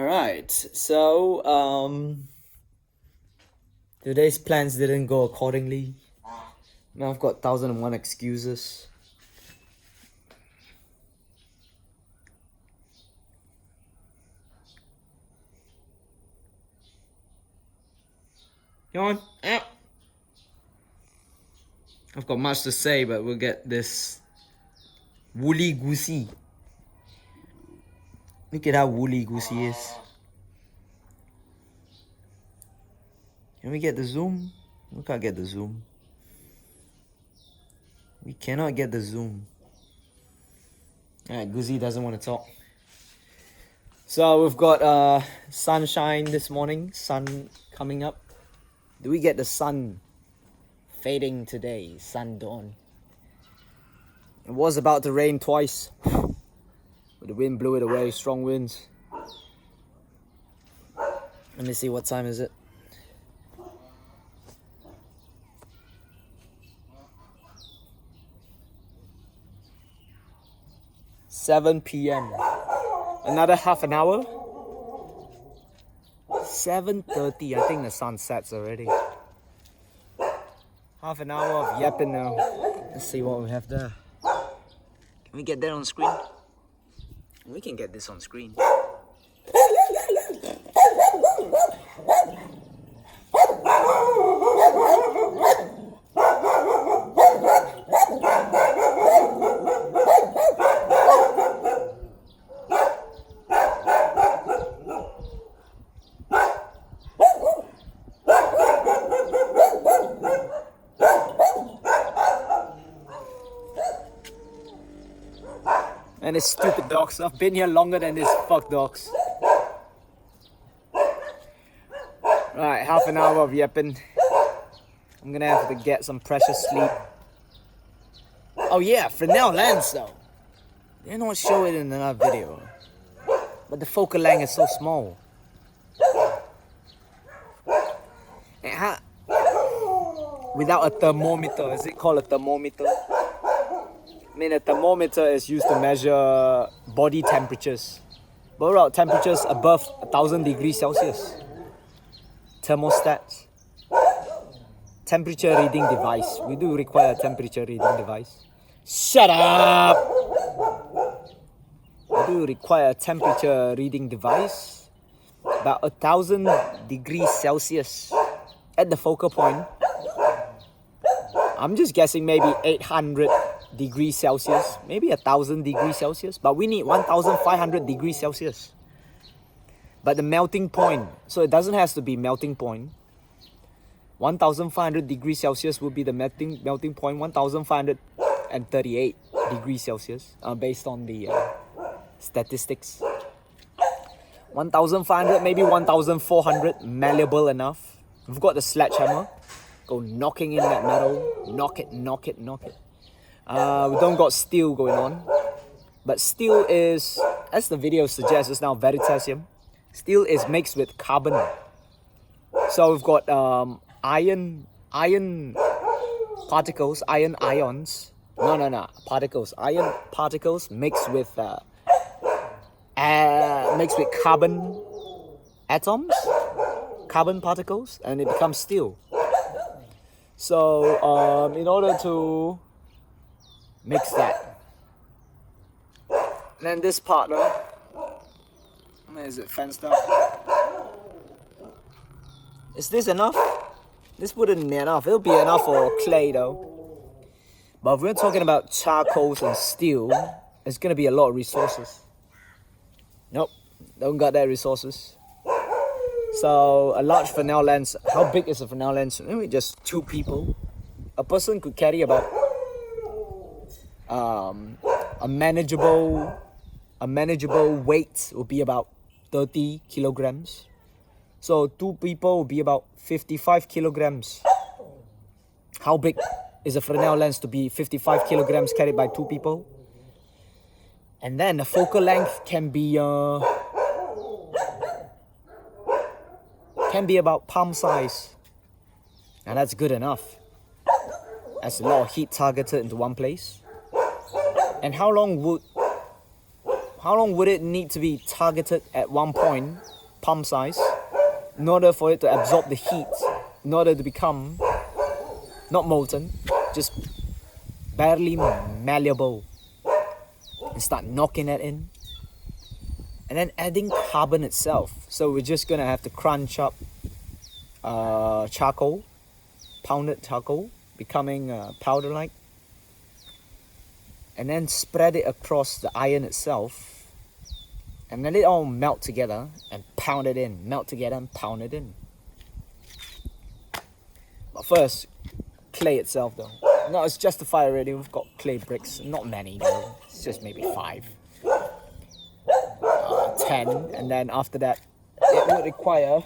Alright, so today's plans didn't go accordingly. Now I've got 1001 excuses. Come on, out. I've got much to say, but we'll get this woolly goosey. Look at how woolly goosey is. Can we get the zoom? We can't get the zoom. We cannot get the zoom. Alright, Goosey doesn't want to talk. So we've got sunshine this morning, sun coming up. Do we get the sun fading today? Sun dawn. It was about to rain twice, but the wind blew it away, strong winds. Let me see, what time is it? (7 p.m.) Another half an hour. 7:30. I think the sun sets already. Half an hour of yapping now. Let's see what we have there. Can we get that on screen? We can get this on screen. And his stupid dogs. I've been here longer than this fuck dogs. Right, half an hour of yapping. I'm gonna have to get some precious sleep. Oh yeah, Fresnel lens though. They did not show it in another video. But the focal length is so small. Without a thermometer, is it called a thermometer? I mean, a thermometer is used to measure body temperatures. But our temperatures above 1000 degrees Celsius. Thermostat. Temperature reading device. We do require a temperature reading device. Shut up! We do require a temperature reading device. About 1000 degrees Celsius. At the focal point. I'm just guessing maybe 800 degrees Celsius, maybe 1000 degrees Celsius, but we need 1500 degrees Celsius. But the melting point, so it doesn't have to be melting point. 1500 degrees Celsius would be the melting point, 1538 degrees Celsius, based on the statistics. 1500, maybe 1400, malleable enough. We've got the sledgehammer. Go knocking in that metal, knock it, knock it, knock it. We don't got steel going on, but steel is, as the video suggests, is now veritasium. Steel is mixed with carbon. So we've got iron particles, iron ions. No, particles. Iron particles mixed with carbon atoms, carbon particles, and it becomes steel. So in order to mix that, and then this partner, where is it fenced up? Is this enough? This wouldn't be enough. It'll be enough for clay though. But if we're talking about charcoals and steel, it's gonna be a lot of resources. Nope, don't got that resources. So a large Fresnel lens. How big is a Fresnel lens? Maybe just 2 people. A person could carry about a manageable weight will be about 30 kilograms. So 2 people will be about 55 kilograms. How big is a Fresnel lens to be 55 kilograms carried by 2 people? And then the focal length can be about palm size. And that's good enough. That's a lot of heat targeted into one place. And how long would it need to be targeted at one point palm size, in order for it to absorb the heat, in order to become not molten, just barely malleable, and start knocking it in. And then adding carbon itself. So we're just gonna have to crunch up charcoal, pounded charcoal, becoming powder-like, and then spread it across the iron itself, and let it all melt together and pound it in. Melt together and pound it in. But first, clay itself though. No, it's justified already. We've got clay bricks. Not many though. It's just maybe 5. 10, and then after that it would require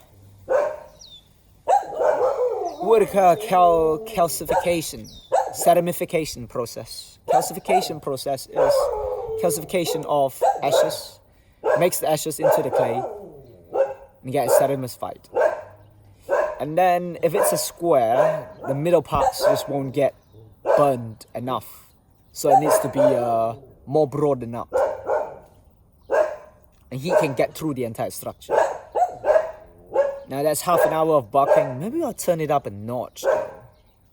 calcification, sedimentation process. Calcification process is calcification of ashes, makes the ashes into the clay and get it sedimented. And then if it's a square, the middle parts just won't get burned enough, so it needs to be more broadened up, and heat can get through the entire structure. Now that's half an hour of bucking. Maybe I'll turn it up a notch though.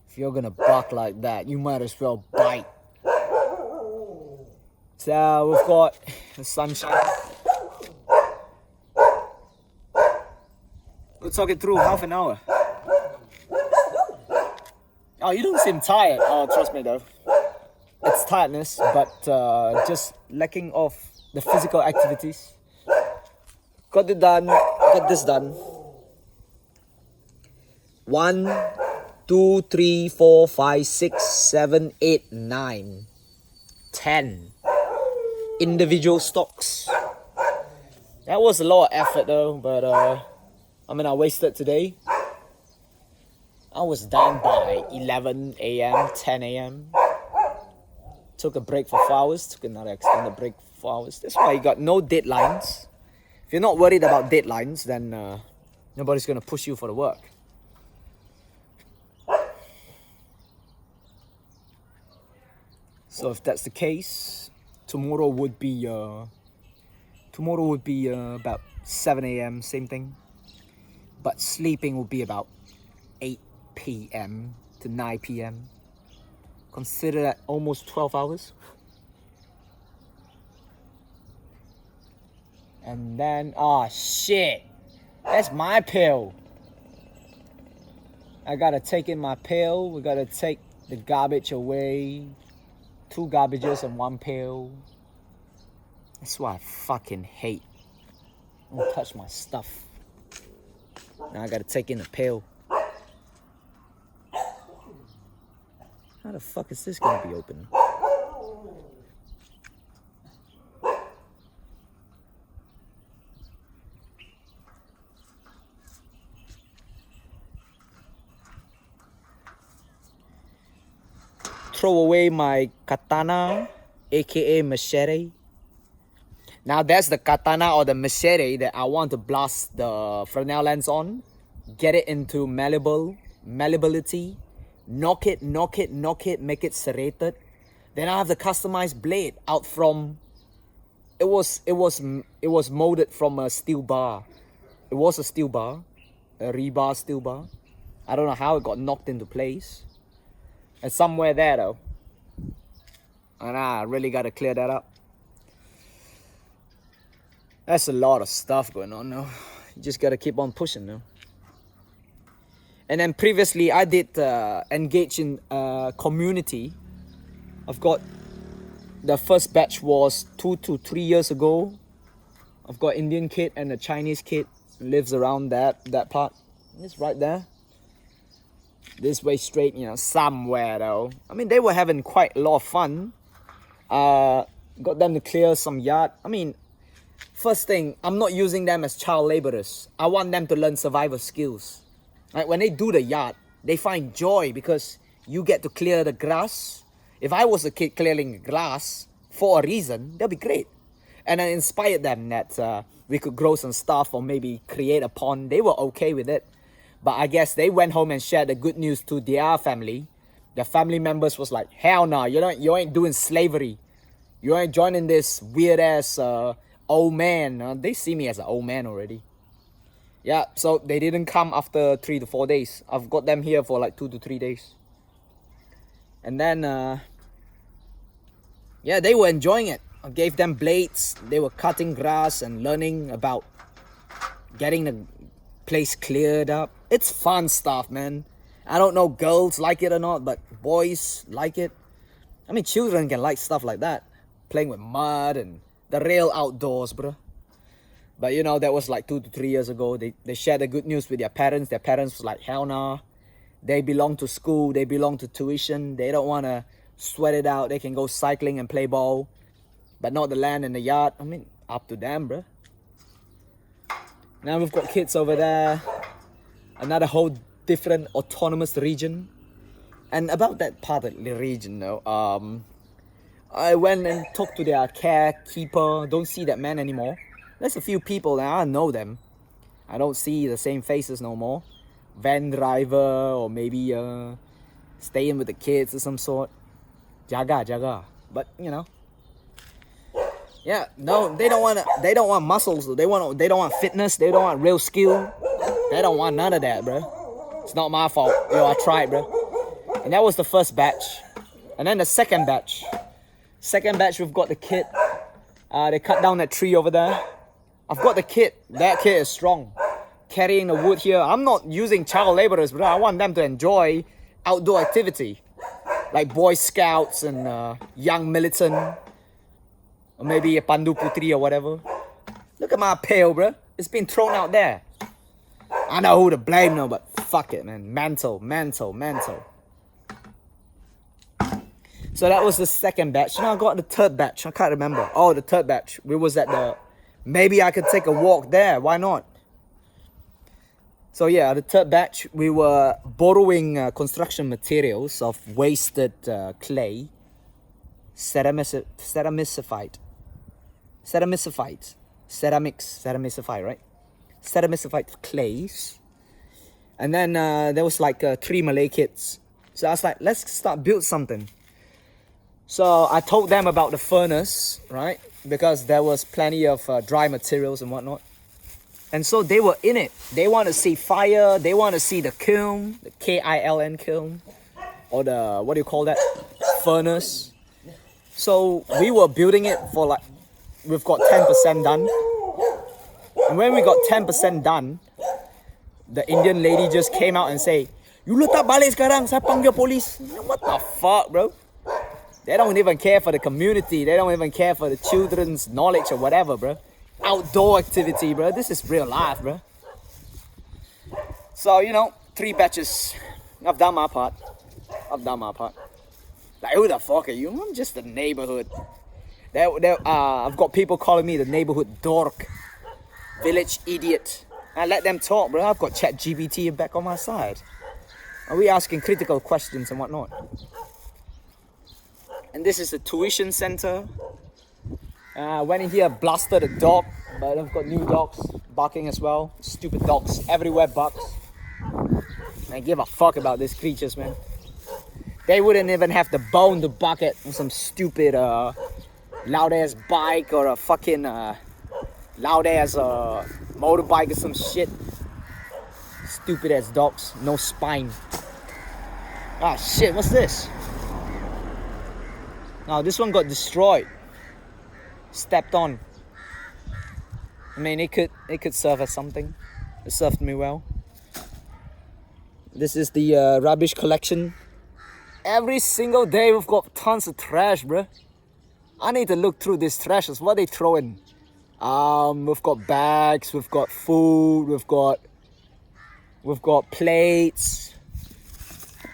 If you're gonna buck like that, you might as well bite. So we've got the sunshine. We'll talk it through half an hour. Oh, you don't seem tired. Oh, trust me though. It's tiredness, but just lacking of the physical activities. Got it done. Got this done. 1, 2, 3, 4, 5, 6, 7, 8, 9, 10 individual stocks. That was a lot of effort though, but I wasted today. I was done by 11 a.m., 10 a.m. Took a break for 4 hours, took another extended break for 4 hours. That's why you got no deadlines. If you're not worried about deadlines, then nobody's going to push you for the work. So if that's the case, tomorrow would be about 7 a.m., same thing. But sleeping will be about 8 p.m. to 9 p.m. Consider that almost 12 hours. And then, shit, that's my pill. I gotta take in my pill. We gotta take the garbage away. 2 garbages and 1 pill. That's what I fucking hate. Don't touch my stuff. Now I gotta take in the pill. How the fuck is this gonna be open? Throw away my katana, aka machete. Now that's the katana or the machete that I want to blast the Fresnel lens on. Get it into malleability. Knock it, make it serrated. Then I have the customized blade out from. It was molded from a steel bar. It was a steel bar, a rebar steel bar. I don't know how it got knocked into place. It's somewhere there though, and I really gotta clear that up. That's a lot of stuff going on now. You just gotta keep on pushing now. And then previously I did engage in community. I've got the first batch was 2 to 3 years ago. I've got Indian kid and a Chinese kid lives around that part. It's right there. This way straight, somewhere though. I mean, they were having quite a lot of fun. Got them to clear some yard. I mean, first thing, I'm not using them as child laborers. I want them to learn survival skills. Like when they do the yard, they find joy because you get to clear the grass. If I was a kid clearing the grass for a reason, that'd be great. And I inspired them that we could grow some stuff or maybe create a pond. They were okay with it. But I guess they went home and shared the good news to their family. Their family members was like, hell no, you ain't doing slavery. You ain't joining this weird ass old man. They see me as an old man already. Yeah, so they didn't come after 3 to 4 days. I've got them here for like 2 to 3 days. And then, yeah, they were enjoying it. I gave them blades. They were cutting grass and learning about getting the place cleared up. It's fun stuff, man. I don't know girls like it or not, but boys like it. I mean, children can like stuff like that. Playing with mud and the real outdoors, bro. But you know, that was like 2 to 3 years ago. They shared the good news with their parents. Their parents was like, hell nah. They belong to school. They belong to tuition. They don't want to sweat it out. They can go cycling and play ball. But not the land and the yard. I mean, up to them, bro. Now we've got kids over there. Another whole different autonomous region. And about that part of the region, though, I went and talked to their carekeeper. Don't see that man anymore. There's a few people and I know them. I don't see the same faces no more. Van driver or maybe staying with the kids of some sort. Jaga. But you know. Yeah, no, they don't want muscles. They don't want fitness. They don't want real skill. They don't want none of that, bro. It's not my fault. Yo, I tried, bro. And that was the first batch. And then the second batch. Second batch, we've got the kid. They cut down that tree over there. I've got the kid. That kid is strong. Carrying the wood here. I'm not using child laborers, bro. I want them to enjoy outdoor activity. Like Boy Scouts and Young Militant. Or maybe a Pandu Putri or whatever. Look at my pail, bro. It's been thrown out there. I know who to blame now, but fuck it, man. Mental. So that was the second batch. Now I got the third batch. I can't remember. Oh, the third batch. We was at the... Maybe I could take a walk there. Why not? So yeah, the third batch, we were borrowing construction materials of wasted clay. Ceramicified, right? Ceramicified clays. And then there was like 3 Malay kids. So I was like, let's start build something. So I told them about the furnace, right? Because there was plenty of dry materials and whatnot. And so they were in it. They want to see fire. They want to see the kiln, the KILN kiln. Or the, what do you call that? Furnace. So we were building it for like, we've got 10% done. And when we got 10% done, the Indian lady just came out and say, "You letak balik sekarang, saya panggil polis." What the fuck, bro? They don't even care for the community. They don't even care for the children's knowledge or whatever, bro. Outdoor activity, bro. This is real life, bro. So, you know, 3 batches. I've done my part. Like, who the fuck are you? I'm just the neighborhood. I've got people calling me the neighborhood dork. Village idiot. I let them talk, bro. I've got ChatGPT back on my side. Are we asking critical questions and whatnot? And this is the tuition center. Went in here, blasted a dog, but I've got new dogs barking as well. Stupid dogs, everywhere barks. I give a fuck about these creatures, man. They wouldn't even have the bone to bark at some stupid loud ass bike or a fucking loud ass motorbike or some shit. Stupid ass dogs, no spine. Ah shit, what's this? Now this one got destroyed. Stepped on. I mean, it could serve as something. It served me well. This is the rubbish collection. Every single day we've got tons of trash, bro. I need to look through these trashes. What are they throwing? We've got bags. We've got food. We've got plates.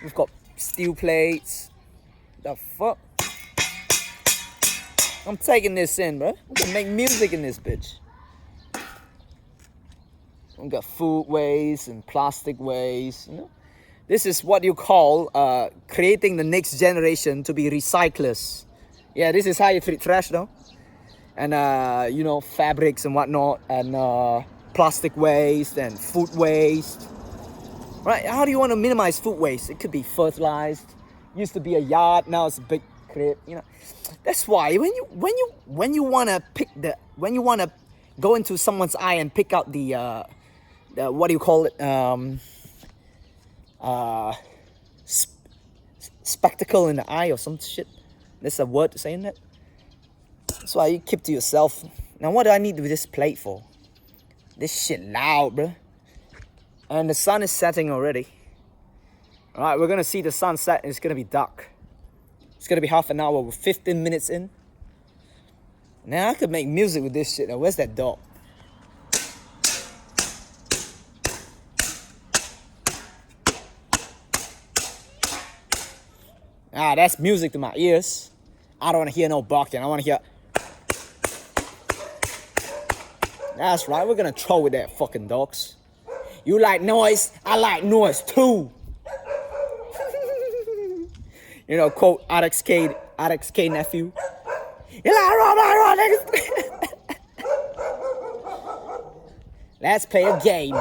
We've got steel plates. The fuck? I'm taking this in, bro. We can make music in this bitch. We've got food waste and plastic waste, you know. This is what you call creating the next generation to be recyclers. Yeah, this is how you treat trash, though. And, you know, fabrics and whatnot, and plastic waste and food waste. Right? How do you want to minimize food waste? It could be fertilized. Used to be a yard, now it's a big crib, you know. That's why when you wanna go into someone's eye and pick out the what do you call it? Spectacle in the eye or some shit. There's a word saying that. That's why you keep to yourself. Now what do I need with this plate for? This shit loud, bro. And the sun is setting already. Alright, we're gonna see the sunset and it's gonna be dark. It's gonna be half an hour, we're 15 minutes in. Now I could make music with this shit. Now where's that dog? Ah, that's music to my ears. I don't wanna hear no barking, I wanna hear... That's right, we're gonna troll with that fucking dogs. You like noise, I like noise too. You know, quote RXK nephew. You like run, niggas. Let's play a game.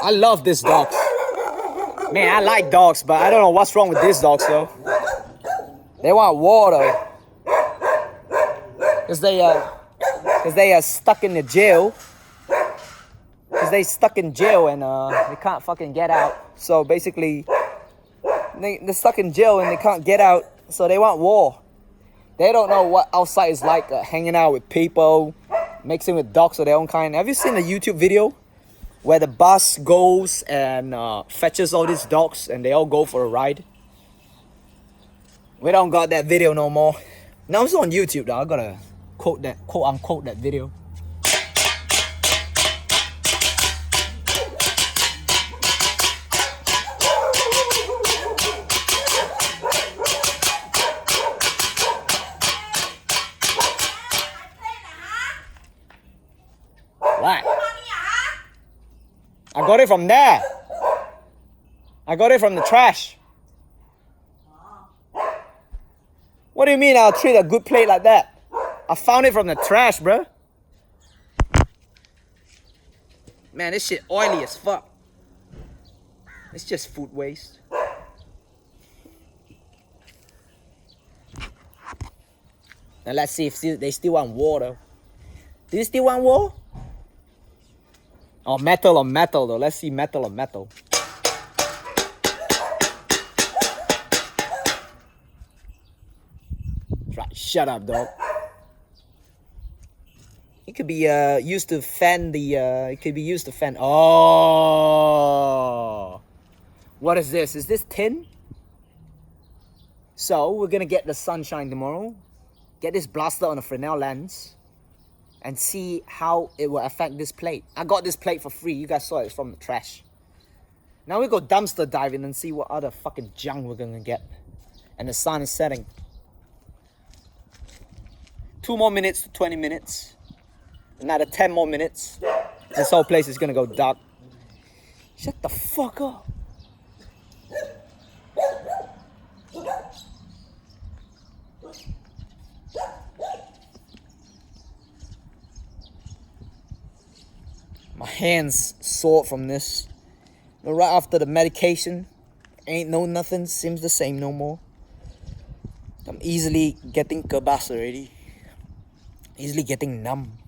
I love this dog. Man, I like dogs, but I don't know what's wrong with these dogs though. They want water. Cause they are stuck in the jail. Cause they stuck in jail and they can't fucking get out. So basically, they're stuck in jail and they can't get out. So they want war. They don't know what outside is like, hanging out with people, mixing with dogs of their own kind. Have you seen the YouTube video where the bus goes and fetches all these dogs and they all go for a ride? We don't got that video no more. Now it's on YouTube though. I gotta quote unquote that video. What? I got it from there. I got it from the trash. What do you mean I'll treat a good plate like that? I found it from the trash, bro. Man, this shit oily as fuck. It's just food waste. Now let's see if they still want water. Do you still want water? Oh, metal or metal though. Let's see metal or metal. Right, shut up, dog. It could be used to fan the. It could be used to fan. Oh, what is this? Is this tin? So we're gonna get the sunshine tomorrow. Get this blaster on a Fresnel lens, and see how it will affect this plate. I got this plate for free. You guys saw it. It's from the trash. Now we go dumpster diving and see what other fucking junk we're gonna get. And the sun is setting. 2 more minutes to 20 minutes. Another 10 more minutes. This whole place is gonna go dark. Shut the fuck up. My hands sore from this. But right after the medication, ain't no nothing seems the same no more. I'm easily getting kebas already. Easily getting numb.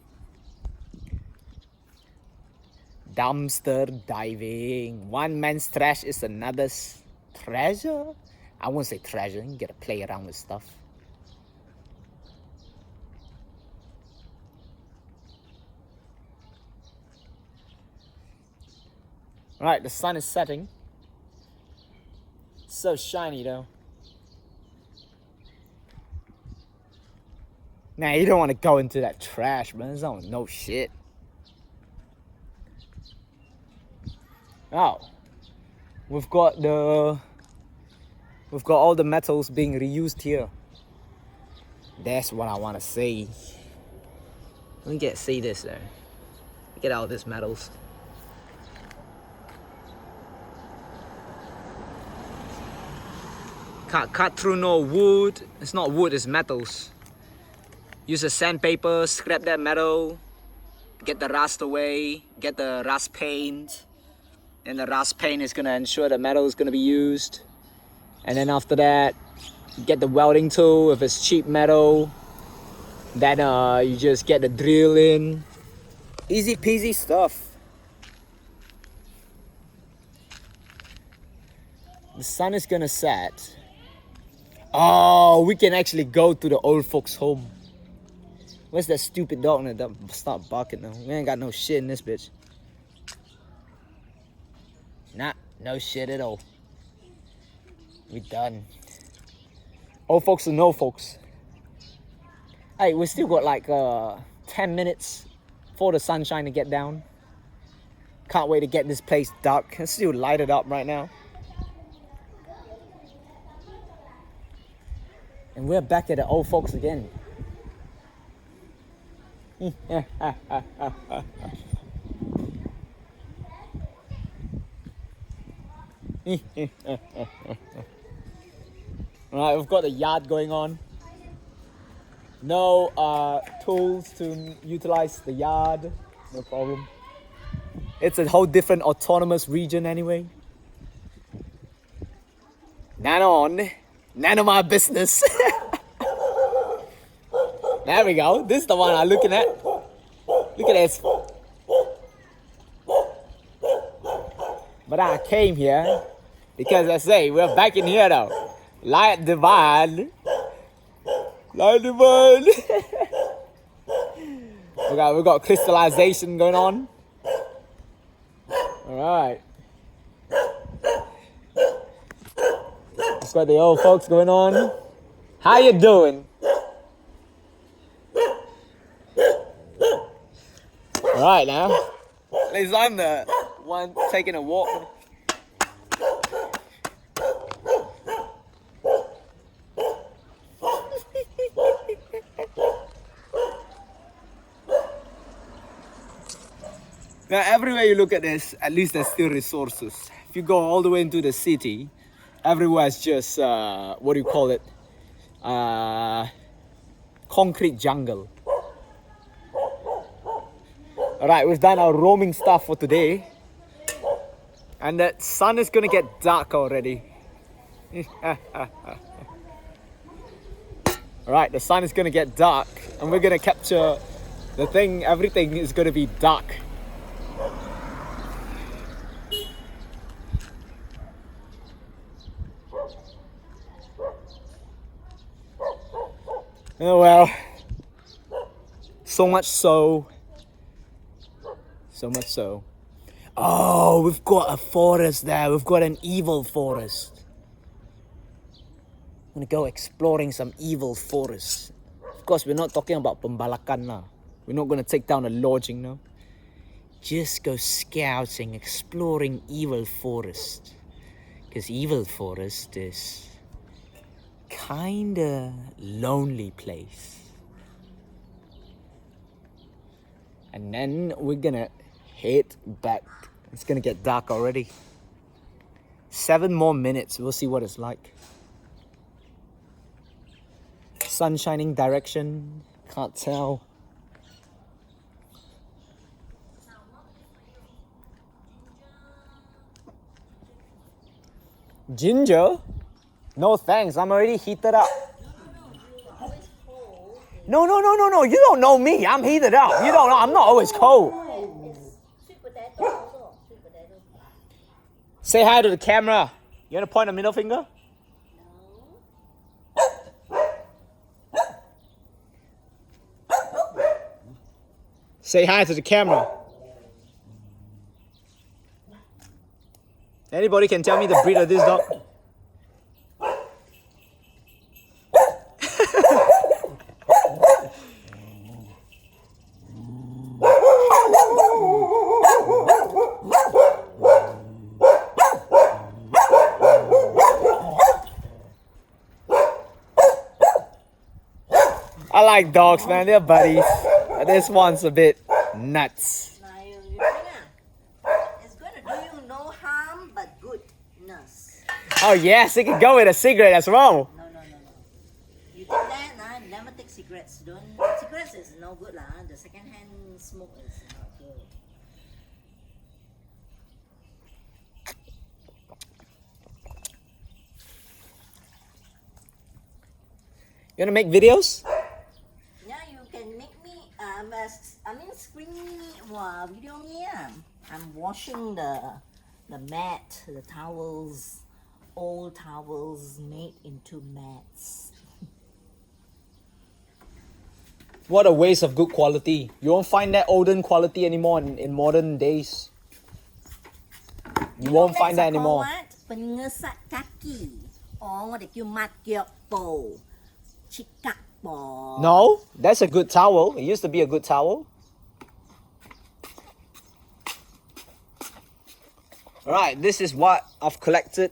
Dumpster diving. One man's trash is another's treasure. I won't say treasure. You gotta play around with stuff. Alright, the sun is setting. So shiny though. Nah, you don't want to go into that trash, man. There's no shit. Oh. We've got all the metals being reused here. That's what I want to see. Let me see this there. Get all these metals. Can't cut through no wood. It's not wood, it's metals. Use a sandpaper, scrap that metal, get the rust away, get the rust paint. And the rust paint is gonna ensure the metal is gonna be used. And then after that, get the welding tool. If it's cheap metal, then you just get the drill in. Easy peasy stuff. The sun is gonna set. Oh, we can actually go to the old folks' home. Where's that stupid dog that stop barking now? We ain't got no shit in this bitch. Nah, no shit at all. We done. Old folks and no folks. Hey, we still got like 10 minutes for the sunshine to get down. Can't wait to get this place dark. It's still lighted up right now. And we're back at the old folks again. Alright, we've got the yard going on. No tools to utilize the yard. No problem. It's a whole different autonomous region anyway. None of my business. There we go. This is the one I'm looking at. Look at this. But I came here because I say we're back in here though. Light divine. Light divine. we got crystallization going on. Alright. We've got the old folks going on. How you doing? Alright now. At least I'm the one taking a walk. Now everywhere you look at this, at least there's still resources. If you go all the way into the city, everywhere is just, what do you call it? Concrete jungle. Alright, we've done our roaming stuff for today. And the sun is gonna get dark already. Alright, the sun is gonna get dark and we're gonna capture the thing, everything is gonna be dark. Oh well, so much so. Oh, we've got a forest there. We've got an evil forest. I'm gonna go exploring some evil forest. Of course, we're not talking about pembalakan now. We're not gonna take down a lodging now. Just go scouting, exploring evil forest. Because evil forest is kinda lonely place. And then we're gonna head back. It's gonna get dark already. 7 more minutes, we'll see what it's like. Sun shining direction, can't tell. Ginger? No thanks, I'm already heated up. No, you don't know me, I'm heated up. You don't know, I'm not always cold. Sweet potato also, sweet potato. Say hi to the camera. You wanna point a middle finger? Say hi to the camera. Anybody can tell me the breed of this dog? I like dogs, man. They're buddies. This one's a bit nuts. It's going to do you no harm but goodness. Oh yes, it can go with a cigarette as well. No. You take that, never take cigarettes. Cigarettes is no good lah. The second hand smoke is not good. You wanna make videos? Yeah, you can make me, screen me, video me. I'm washing the mat, the towels, old towels made into mats. What a waste of good quality. You won't find that olden quality anymore in modern days. You won't find that anymore. What? Pengesat kaki. Or they call mat gyokpo. Chikakpo. No, that's a good towel. It used to be a good towel. Alright, this is what I've collected.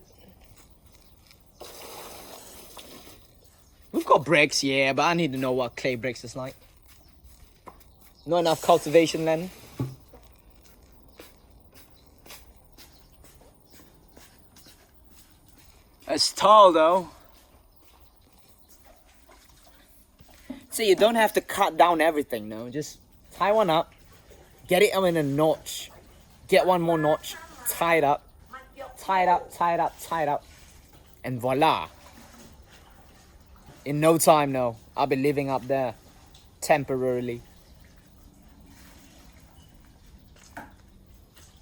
We've got bricks, yeah, but I need to know what clay bricks is like. Not enough cultivation land. It's tall though. See, you don't have to cut down everything, no. Just tie one up, get it in a notch, get one more notch, tie it up, tie it up, tie it up, tie it up, and voila. In no time, no, I'll be living up there temporarily.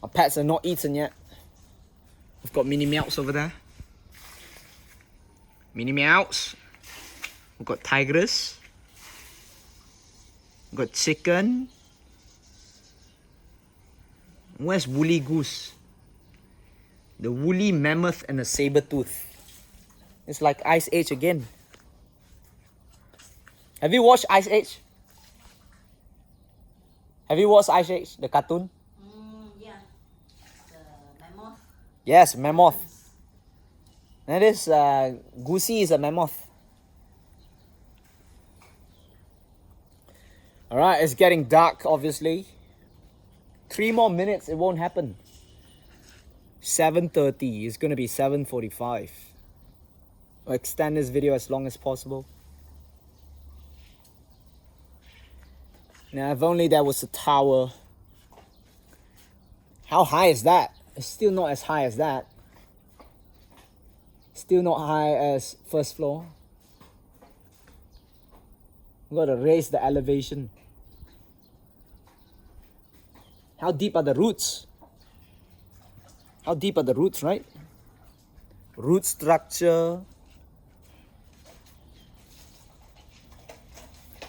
Our pets are not eaten yet. We've got mini meows over there. Mini meows. We've got tigers. We've got chicken. Where's woolly goose? The woolly mammoth and the saber tooth. It's like Ice Age again. Have you watched Ice Age? Have you watched Ice Age, the cartoon? Yeah. The mammoth. Yes, mammoth. That is, Goosey is a mammoth. Alright, it's getting dark, obviously. 3 more minutes, it won't happen. 7:30, it's gonna be 7:45. I'll extend this video as long as possible. Now, if only there was a tower. How high is that? It's still not as high as that. Still not high as first floor. We gotta raise the elevation. How deep are the roots? How deep are the roots, right? Root structure.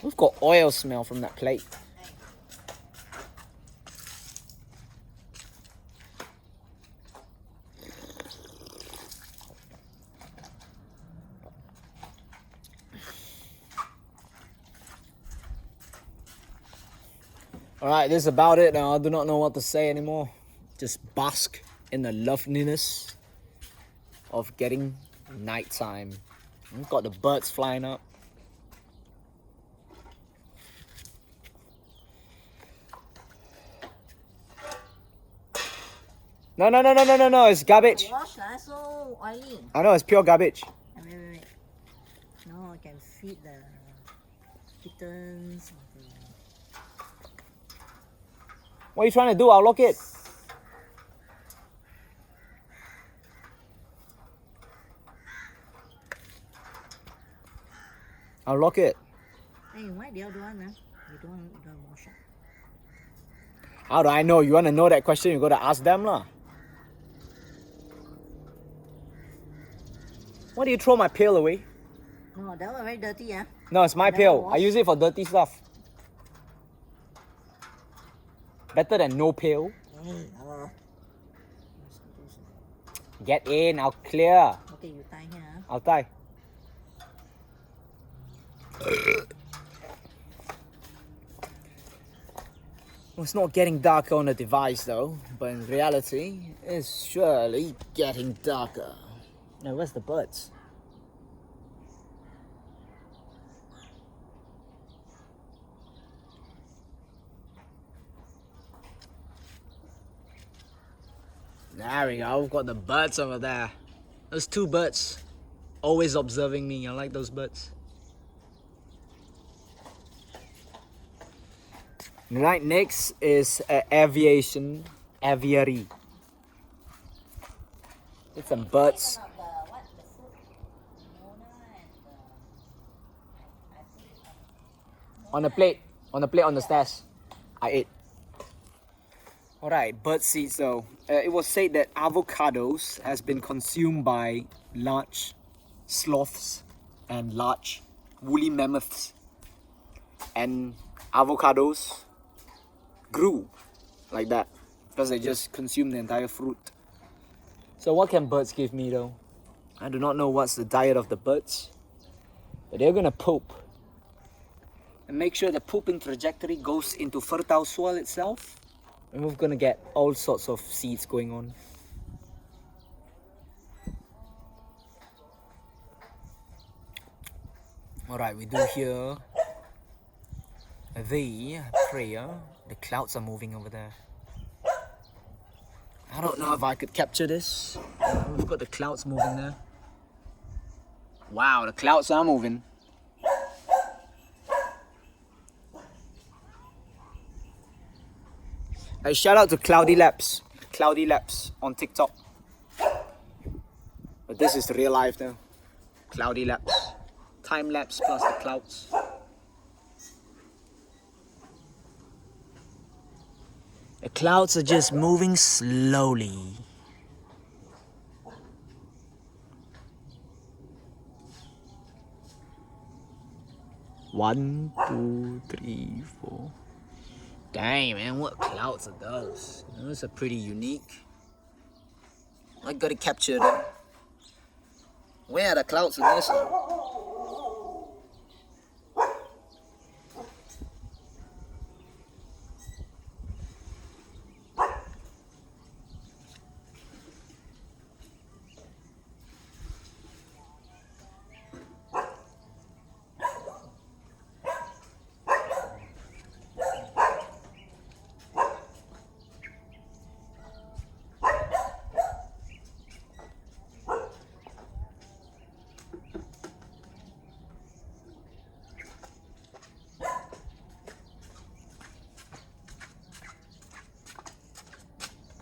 We've got oil smell from that plate. Alright, this is about it now. I do not know what to say anymore. Just bask in the loveliness of getting nighttime. We've got the birds flying up. No, it's garbage. Wash lah, so oily. I know, it's pure garbage. Wait. No, I can feed the kittens. What are you trying to do? I'll lock it. I'll lock it. Hey, why the other one? You don't wash it. How do I know? You want to know that question? You got to ask them lah. Why do you throw my pail away? No, that one very dirty, yeah. No, it's my Never pail. I wash. use it for dirty stuff. Better than no pail. Hey, Get in, I'll clear. okay, you tie here. I'll tie. It's not getting darker on the device though, but in reality, it's surely getting darker. Now, where's the birds? There we go, we've got the birds over there. There's 2 birds, always observing me. I like those birds. Right next is aviary. It's some birds. The food? Mona and On the plate on the stairs. I ate. Alright, bird seeds though. It was said that avocados has been consumed by large sloths and large woolly mammoths. And avocados grew like that because they just consumed the entire fruit. So what can birds give me though? I do not know what's the diet of the birds, but they're gonna poop. And make sure the pooping trajectory goes into fertile soil itself, and we're gonna get all sorts of seeds going on. Alright, we do hear the prayer. The clouds are moving over there. I don't know if I could capture this. We've got the clouds moving there. Wow, the clouds are moving. A shout out to Cloudy Labs on TikTok. But this is real life though. Cloudy Labs. Time lapse plus the clouds. The clouds are just moving slowly. One, two, three, four. Dang man, what clouds are those? Those are pretty unique. I gotta capture them. Where are the clouds in this?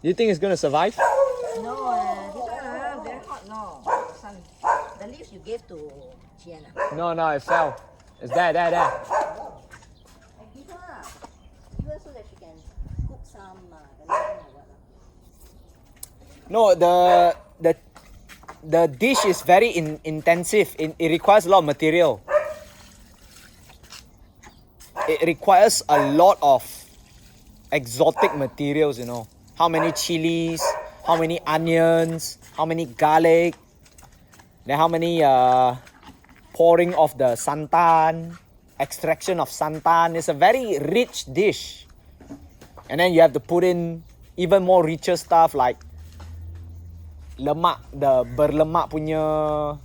Do you think it's gonna survive? No, this one very hot. No, sun. The leaves you gave to Chiana. No, it fell. It's there. I give her. Give her so that she can cook some banana or what. No, the dish is very intensive. It requires a lot of material. It requires a lot of exotic materials, you know. How many chilies, how many onions, how many garlic, then how many pouring of the santan, extraction of santan. It's a very rich dish. And then you have to put in even more richer stuff like lemak, the berlemak punya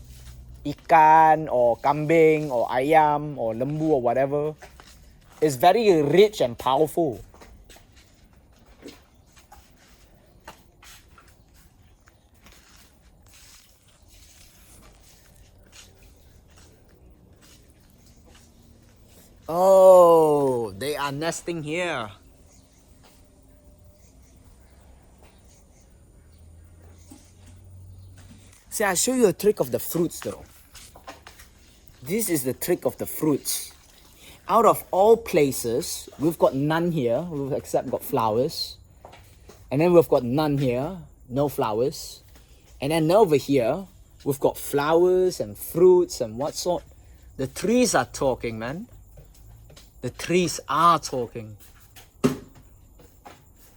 ikan or kambing or ayam or lembu or whatever. It's very rich and powerful. Oh, they are nesting here. See, I'll show you a trick of the fruits though. This is the trick of the fruits. Out of all places, we've got none here, we've except got flowers. And then we've got none here, no flowers. And then over here, we've got flowers and fruits and what sort. The trees are talking, man. The trees are talking.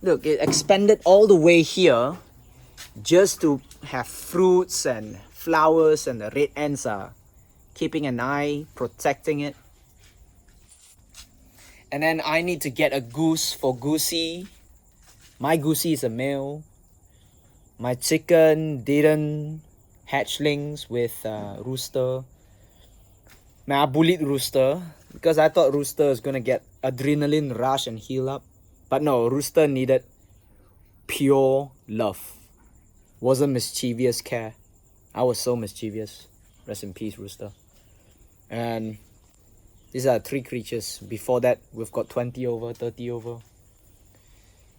Look, it expanded all the way here just to have fruits and flowers, and the red ants are keeping an eye, protecting it. And then I need to get a goose for Goosey. My Goosey is a male. My chicken didn't hatchlings with rooster. I bullied rooster because I thought rooster is gonna get adrenaline rush and heal up. But no, rooster needed pure love. Wasn't mischievous care. I was so mischievous. Rest in peace, rooster. And these are 3 creatures. Before that, we've got 20 over, 30 over.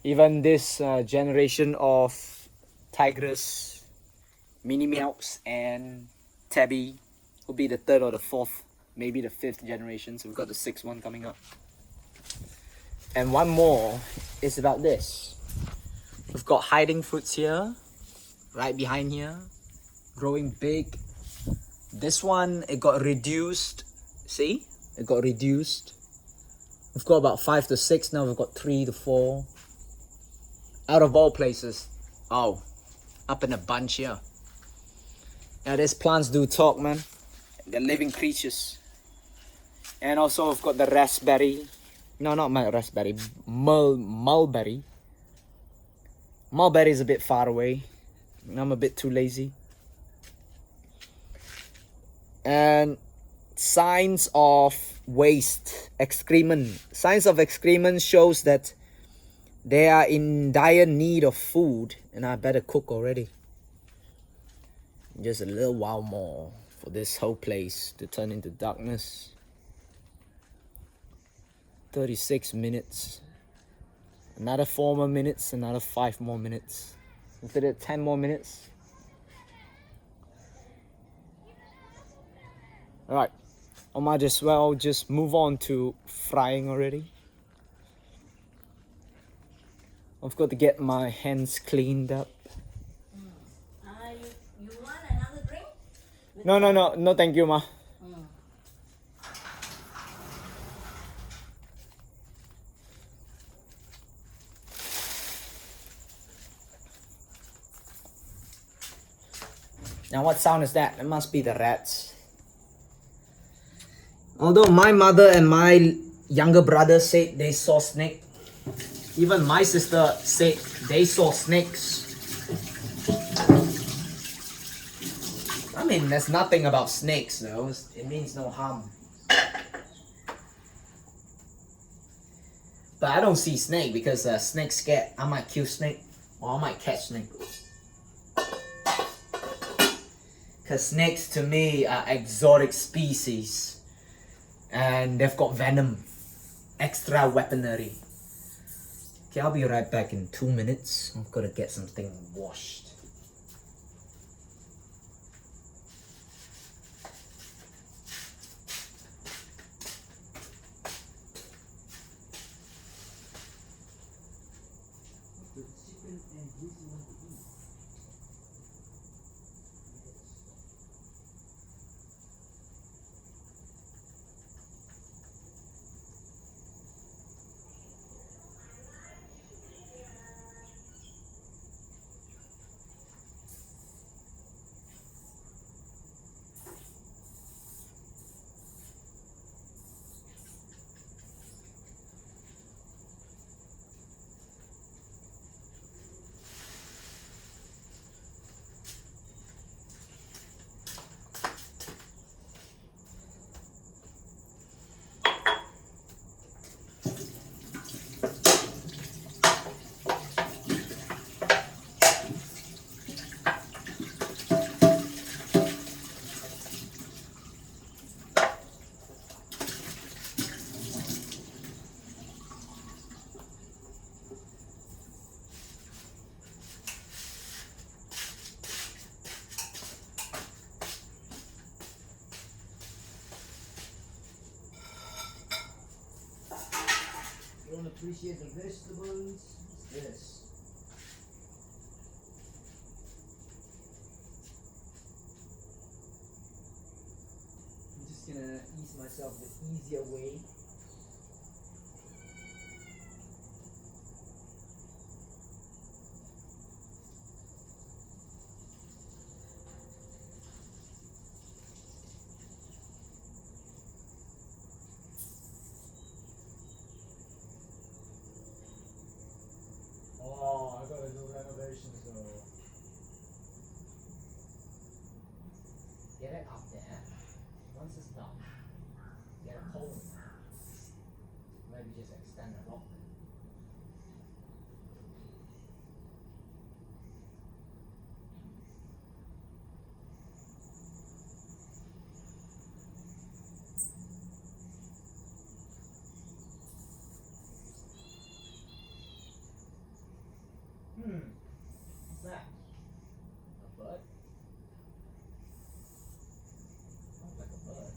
Even this generation of tigress, mini meows, and tabby will be the 3rd or the 4th maybe the 5th generation. So we've got the 6th one coming up. And one more is about this. We've got hiding fruits here, right behind here, growing big. This one, it got reduced. See? It got reduced. We've got about 5 to 6 now. We've got 3 to 4. Out of all places. Oh, up in a bunch here. Yeah, these plants do talk, man. They're living creatures. And also we've got the raspberry. No, not my raspberry. Mulberry. Mulberry is a bit far away. I'm a bit too lazy. And signs of waste, excrement. Signs of excrement shows that they are in dire need of food, and I better cook already. Just a little while more for this whole place to turn into darkness. 36 minutes. Another 4 more minutes, another 5 more minutes. After that, 10 more minutes. Alright, I might as well just move on to frying already. I've got to get my hands cleaned up. You want another drink? No, thank you, Ma. Now what sound is that? It must be the rats. Although my mother and my younger brother said they saw snake. Even my sister said they saw snakes. I mean, there's nothing about snakes though. It means no harm. But I don't see snake because snake's scared. I might kill snake or I might catch snake. Because snakes to me are exotic species. And they've got venom. Extra weaponry. Okay, I'll be right back in 2 minutes. I've got to get something washed. Don't appreciate the vegetables. Yes. I'm just gonna ease myself the easier way. Oh, I gotta do renovations though. Get it up there. Once it's done, get a hole in there. Maybe just extend the lock. What's that? A bird? Sounds like a bird.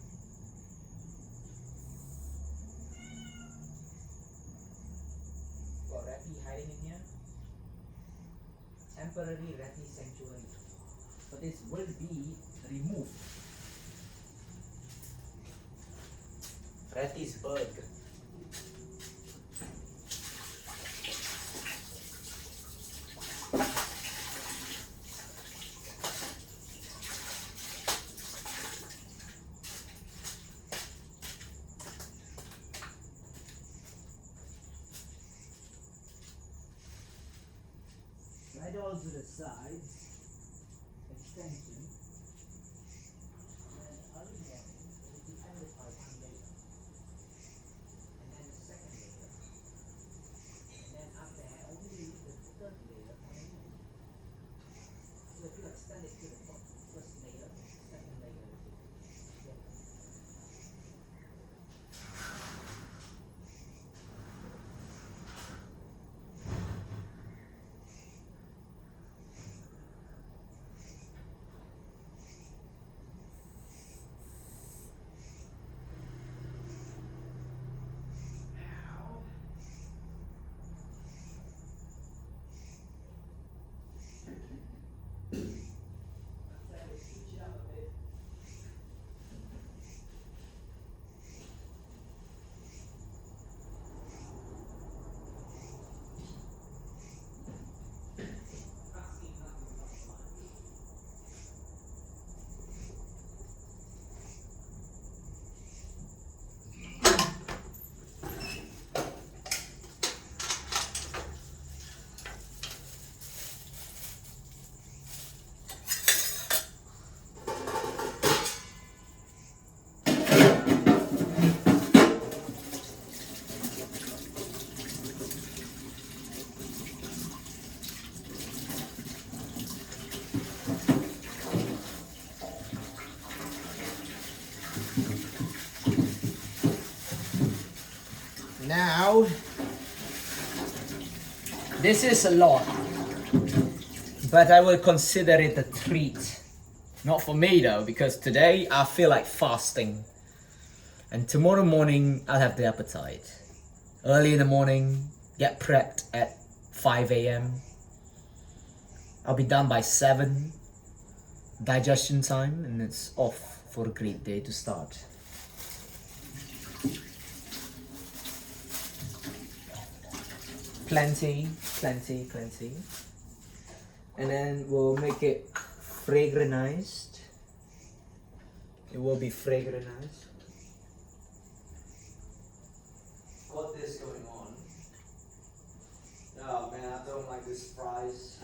hiding in here. Temporary Ratty sanctuary. But this will be removed. Rattisburg. Slide all to the sides. Extension. And early morning will be ended by one layer. And then the second layer. And then after that, only the third layer coming in. So if you extend it to the top, first layer, second layer. Yeah. Now, this is a lot, but I will consider it a treat. Not for me though, because today I feel like fasting. And tomorrow morning I'll have the appetite. Early in the morning, get prepped at 5 a.m. I'll be done by 7, digestion time, and it's off for a great day to start. Plenty. And then we'll make it fragrantized. It will be fragrantized. Got this going on. Oh man, I don't like this flies.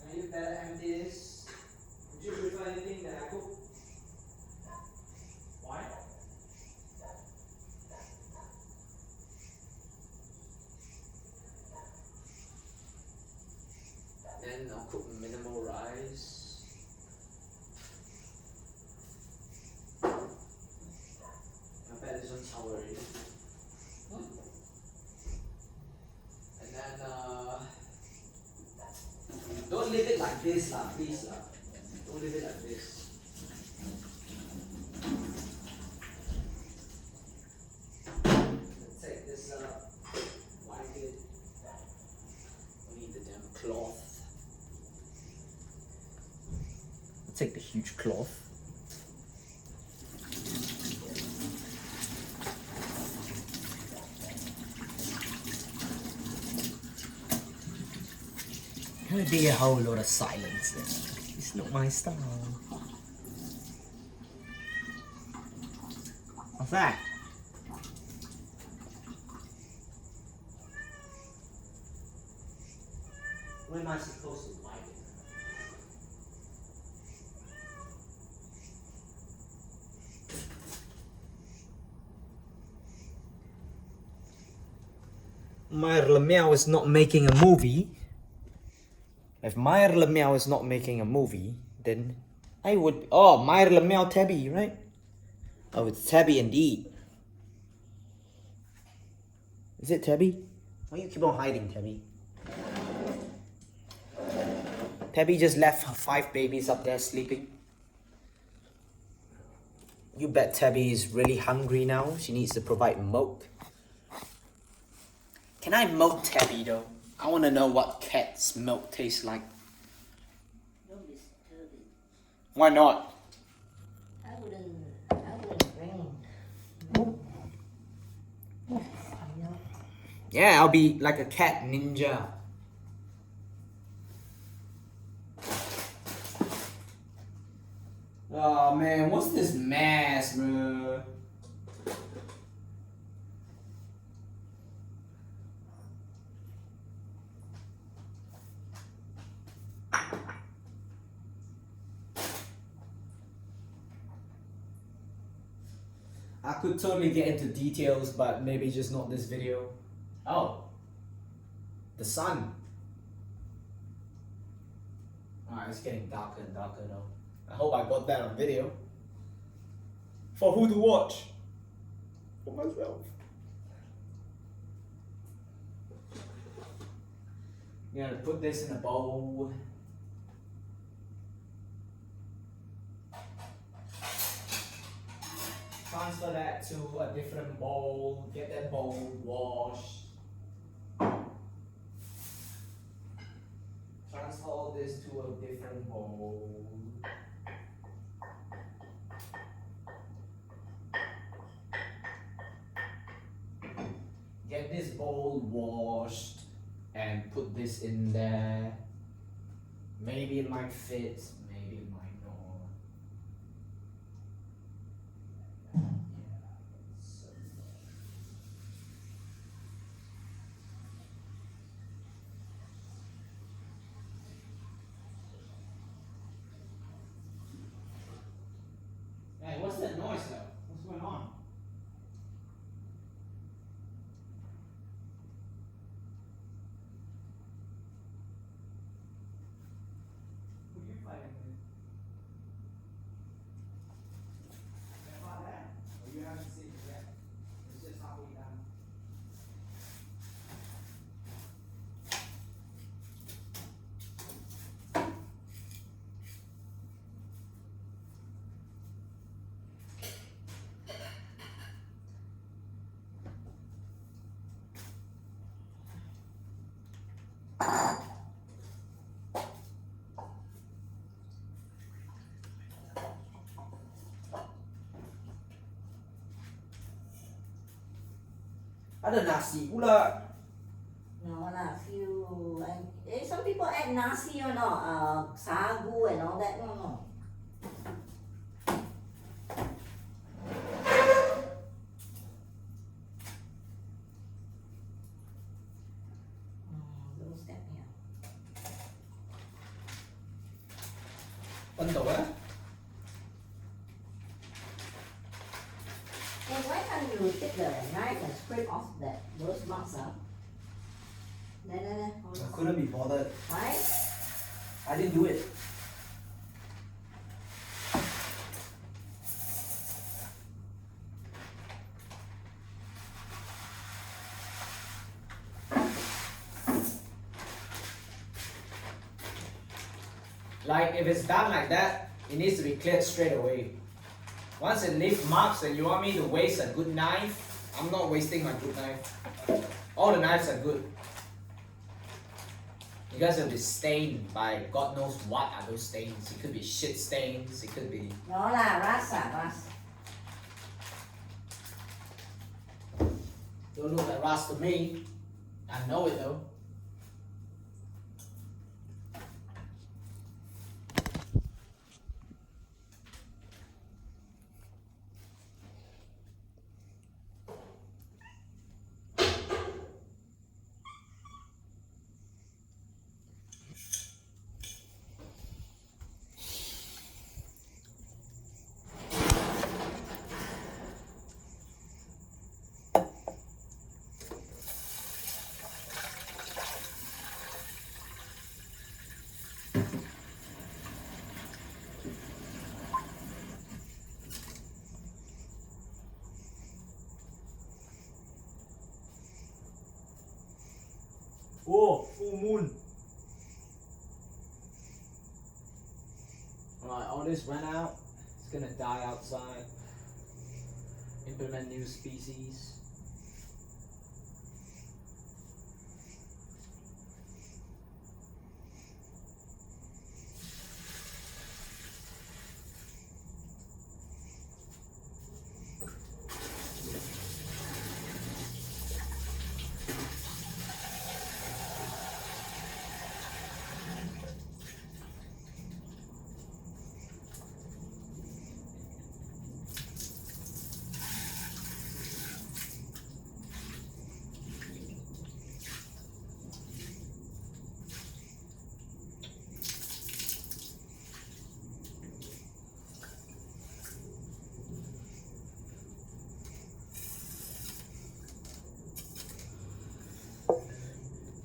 Can you better empty this? Would you prefer anything that I cook? Why? Then I'll cook minimal rice. I bet this one's already. And then don't leave it like this lah, please lah. Don't leave it like this. Let's take this wipe it. We need the damn cloth. Take the huge cloth. Gonna be a whole lot of silence there. It's not my style. What's that? Where am I supposed to wipe it? Meyer Lemieux is not making a movie. If Meyer Lemieux is not making a movie, then I would. Oh, Meyer Lemieux Tabby, right? Oh, it's Tabby indeed. Is it Tabby? Why you keep on hiding, Tabby? Tabby just left her 5 babies up there sleeping. You bet Tabby is really hungry now. She needs to provide milk. Can I milk Tabby though? I want to know what cat's milk tastes like. Don't disturb it. Why not? I wouldn't bring milk. Yeah, I'll be like a cat ninja. Oh man, what's this mess, bro? I could totally get into details, but maybe just not this video. Oh, the sun. Alright, it's getting darker and darker now. I hope I got that on video. For who to watch? For myself. I'm gonna put this in a bowl. Transfer that to a different bowl. Get that bowl washed. Transfer all this to a different bowl. Get this bowl washed and put this in there. Maybe it might fit, maybe it might not. Hey, what's that noise though? What's going on? Who are you fighting with? About that? Or you haven't seen it yet? It's just halfway done. Ada nasi pula. No lah, few. Some people add nasi or not, sagu and all that. No. Don't step here. Bentol eh? Hey, why can't you take the knife and scrape off those marks? There. I couldn't be bothered. Why? I didn't do it. Like if it's done like that, it needs to be cleared straight away. Once it leaves marks and you want me to waste a good knife, I'm not wasting my good knife. All the knives are good. You guys will be stained by God knows what are those stains. It could be shit stains, it could be... No lah, rust. Don't look like rust to me. I know it though. Oh, full moon. Alright, all this went out. It's gonna die outside. implement new species.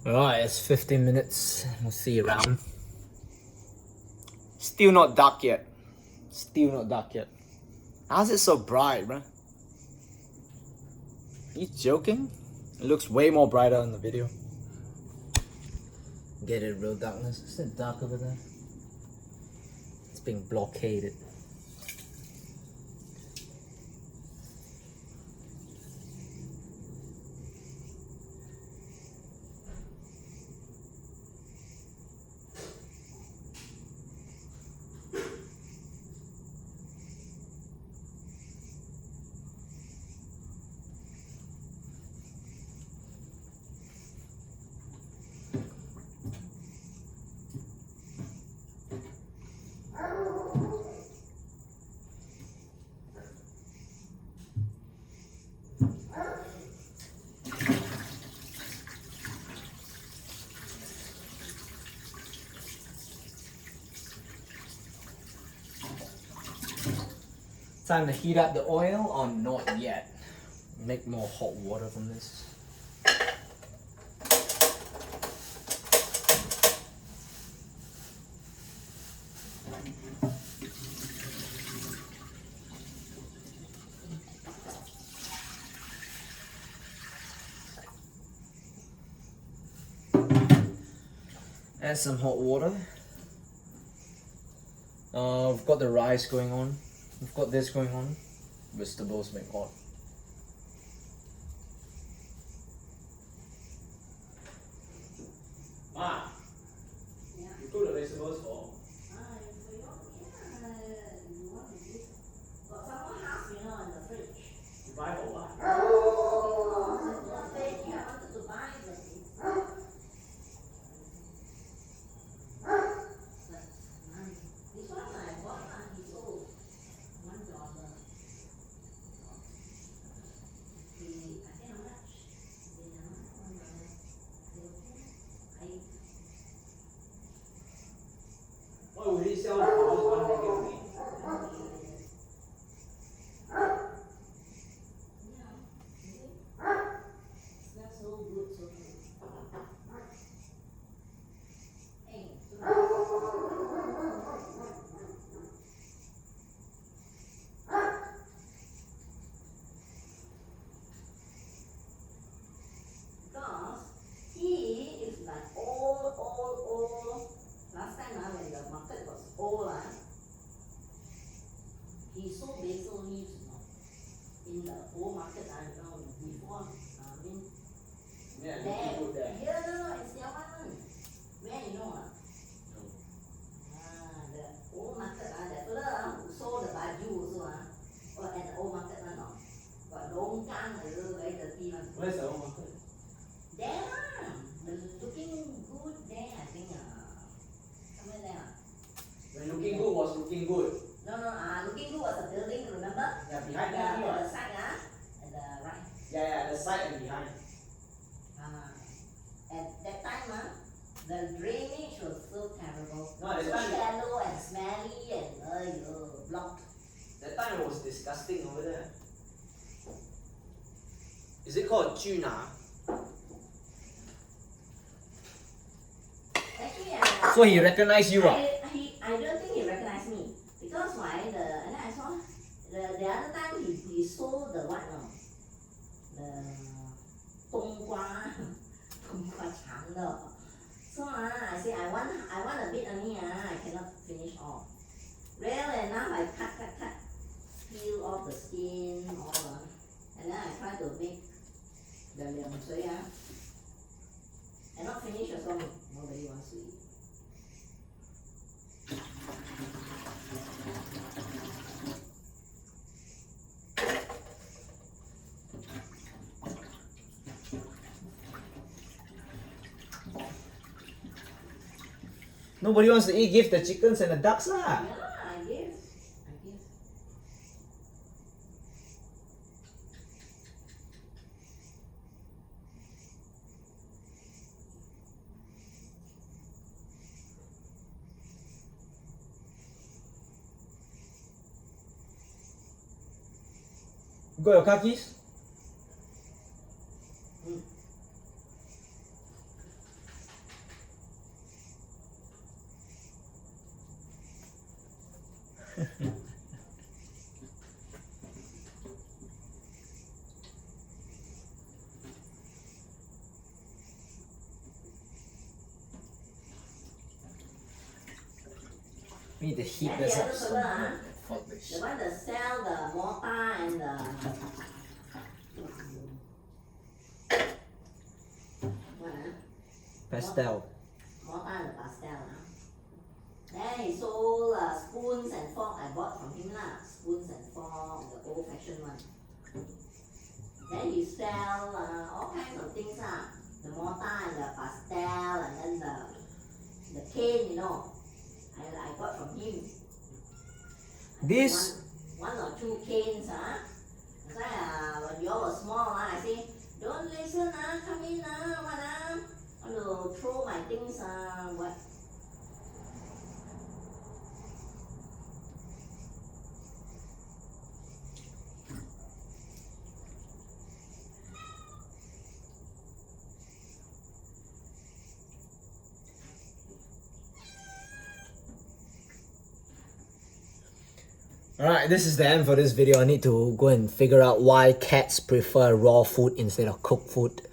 Alright, it's 15 minutes. We'll see you around. Still not dark yet. Still not dark yet. How's it so bright, bruh? You joking? It looks way more brighter in the video. Get it, real darkness. Is it dark over there? It's being blockaded. Time to heat up the oil or not yet? Make more hot water from this. Add some hot water. We've got the rice going on. We've got this going on. Vegetables make hot. Ma, Yeah. you cook the vegetables for? Got someone asked, in the fridge. You buy for what? Because the baby, I wanted to buy the this one I bought, he's old. $1. I think how much? Why would he sell it for just one ringgit only? That's so good, so good. Hey, because he is like old. Last time when the market was old, he sold basil leaves, in the old market, before, Yeah, there. you put there. Yeah, no, it's their one. Where you know? No. The old market, that fella who sold the baju also, or at the old market, no. Got longkang, very dirty one. Where's the old market? There, looking good there, I think, somewhere there. When looking good was looking good. No, looking good was a building, remember? Yeah, behind Yeah, me. the side, at the right. Yeah, the side and behind. At that time, the drainage was so terrible. No, that so time- shallow and smelly and blocked. That time it was disgusting over there. Is it called tuna? Actually, So he recognized you, I don't think he recognized me because why? And then I saw the other time he sold the what? The 冬瓜 长的. So I say I want a bit only, I cannot finish all. Real enough, I cut, peel off the skin, all The liang shui ah. Cannot finish also. Nobody wants to eat. Nobody wants to eat, give the chickens and the ducks lah. Yeah, I give. I give. You got your car keys? We need to heat Then this the up other some fella, ah, more. Fuck this the shit. one that sell the mortar and the what ah? Pastel. Mortar and the pastel ah. Then he sold spoons and fork. I bought from him lah. Spoons and fork, the old fashioned one. Then he sell all kinds of things ah. The mortar and the pastel and then the cane, you know. I got from him. This One or two canes ah. That's why when you all were small ah, I say don't listen ah, come in ah, what ah, want to throw my things ah, what. Alright, this is the end for this video. I need to go and figure out why cats prefer raw food instead of cooked food.